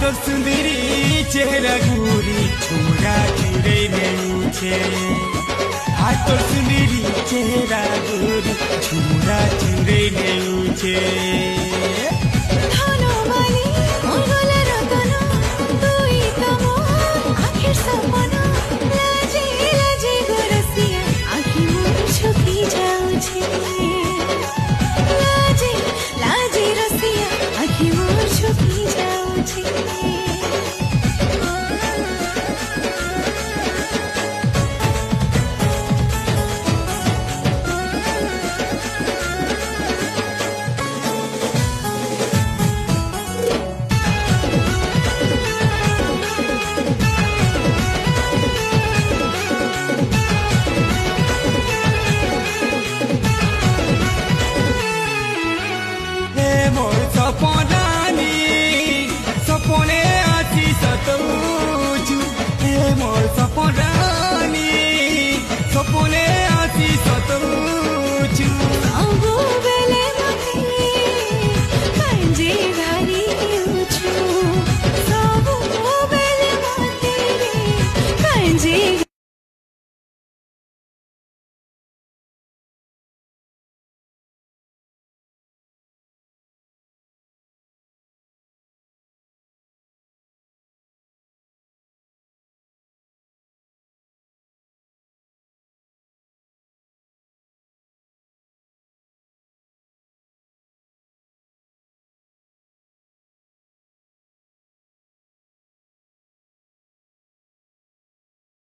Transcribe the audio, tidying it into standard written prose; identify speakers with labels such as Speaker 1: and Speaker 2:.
Speaker 1: तो सुंदरी चेहरा गोरी छोरा चिड़ै नहीं छे हाथ तो सुंदरी चेहरा गोरी छोरा चिड़ै नहीं छे सपने आसी सतौछु हे मोर सपनानी सपने आसी सतौछु
Speaker 2: अब बेले मते कंजे घरी छु सब बेले मते कंजे